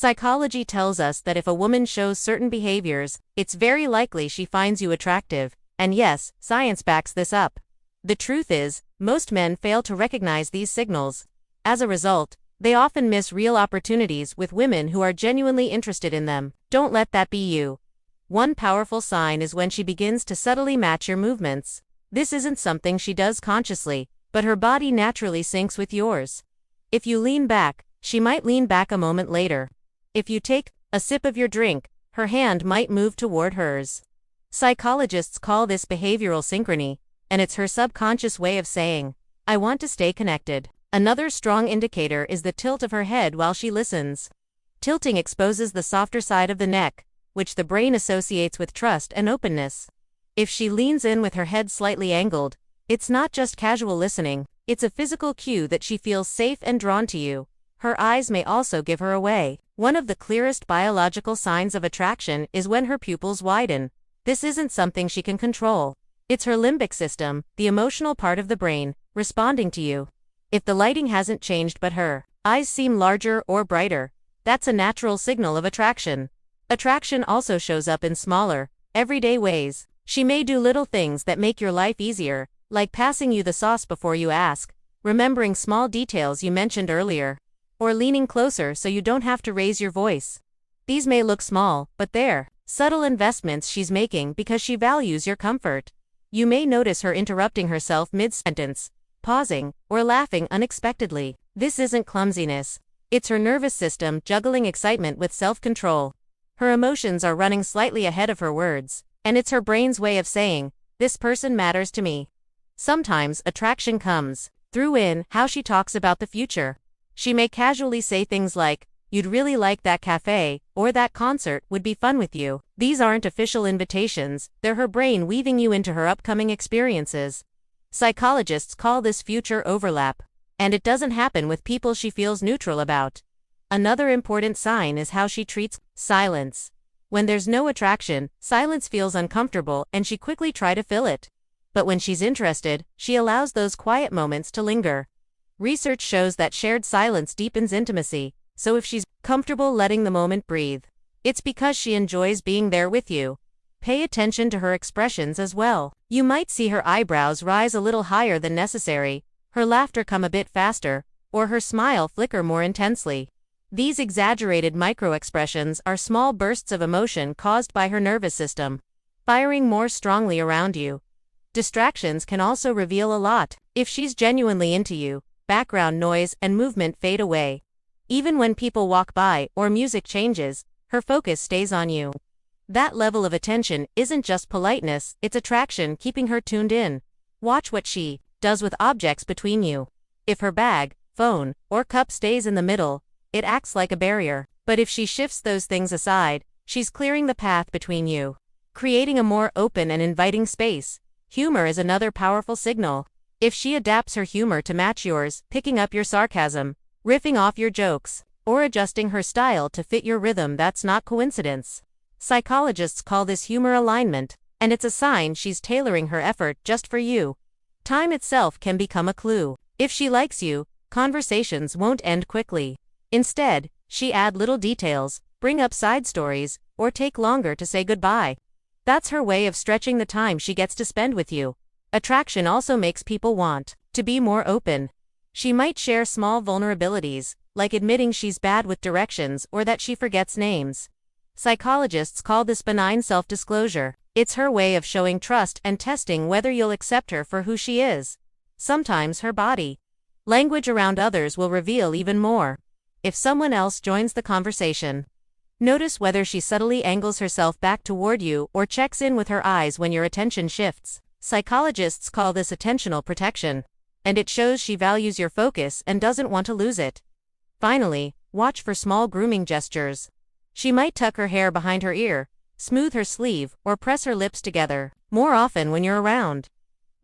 Psychology tells us that if a woman shows certain behaviors, it's very likely she finds you attractive, and yes, science backs this up. The truth is, most men fail to recognize these signals. As a result, they often miss real opportunities with women who are genuinely interested in them. Don't let that be you. One powerful sign is when she begins to subtly match your movements. This isn't something she does consciously, but her body naturally syncs with yours. If you lean back, she might lean back a moment later. If you take a sip of your drink, her hand might move toward hers. Psychologists call this behavioral synchrony, and it's her subconscious way of saying, "I want to stay connected." Another strong indicator is the tilt of her head while she listens. Tilting exposes the softer side of the neck, which the brain associates with trust and openness. If she leans in with her head slightly angled, it's not just casual listening, it's a physical cue that she feels safe and drawn to you. Her eyes may also give her away. One of the clearest biological signs of attraction is when her pupils widen. This isn't something she can control. It's her limbic system, the emotional part of the brain, responding to you. If the lighting hasn't changed but her eyes seem larger or brighter, that's a natural signal of attraction. Attraction also shows up in smaller, everyday ways. She may do little things that make your life easier, like passing you the sauce before you ask, remembering small details you mentioned earlier, or leaning closer so you don't have to raise your voice. These may look small, but they're subtle investments she's making because she values your comfort. You may notice her interrupting herself mid-sentence, pausing, or laughing unexpectedly. This isn't clumsiness. It's her nervous system juggling excitement with self-control. Her emotions are running slightly ahead of her words, and it's her brain's way of saying, "This person matters to me." Sometimes attraction comes through how she talks about the future. She may casually say things like, "You'd really like that cafe," or "That concert would be fun with you." These aren't official invitations, they're her brain weaving you into her upcoming experiences. Psychologists call this future overlap, and it doesn't happen with people she feels neutral about. Another important sign is how she treats silence. When there's no attraction, silence feels uncomfortable and she quickly tries to fill it. But when she's interested, she allows those quiet moments to linger. Research shows that shared silence deepens intimacy, so if she's comfortable letting the moment breathe, it's because she enjoys being there with you. Pay attention to her expressions as well. You might see her eyebrows rise a little higher than necessary, her laughter come a bit faster, or her smile flicker more intensely. These exaggerated microexpressions are small bursts of emotion caused by her nervous system firing more strongly around you. Distractions can also reveal a lot. If she's genuinely into you, background noise and movement fade away. Even when people walk by or music changes, her focus stays on you. That level of attention isn't just politeness, it's attraction keeping her tuned in. Watch what she does with objects between you. If her bag, phone, or cup stays in the middle, it acts like a barrier. But if she shifts those things aside, she's clearing the path between you, creating a more open and inviting space. Humor is another powerful signal. If she adapts her humor to match yours, picking up your sarcasm, riffing off your jokes, or adjusting her style to fit your rhythm, that's not coincidence. Psychologists call this humor alignment, and it's a sign she's tailoring her effort just for you. Time itself can become a clue. If she likes you, conversations won't end quickly. Instead, she adds little details, bring up side stories, or take longer to say goodbye. That's her way of stretching the time she gets to spend with you. Attraction also makes people want to be more open. She might share small vulnerabilities, like admitting she's bad with directions or that she forgets names. Psychologists call this benign self-disclosure. It's her way of showing trust and testing whether you'll accept her for who she is. Sometimes her body language around others will reveal even more. If someone else joins the conversation, notice whether she subtly angles herself back toward you or checks in with her eyes when your attention shifts. Psychologists call this attentional protection, and it shows she values your focus and doesn't want to lose it. Finally, watch for small grooming gestures. She might tuck her hair behind her ear, smooth her sleeve, or press her lips together more often when you're around.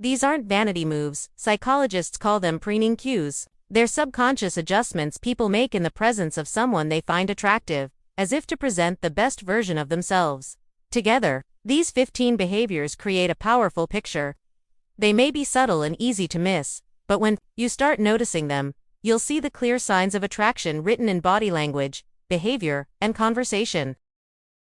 These aren't vanity moves, psychologists call them preening cues. They're subconscious adjustments people make in the presence of someone they find attractive, as if to present the best version of themselves. Together, these 15 behaviors create a powerful picture. They may be subtle and easy to miss, but when you start noticing them, you'll see the clear signs of attraction written in body language, behavior, and conversation.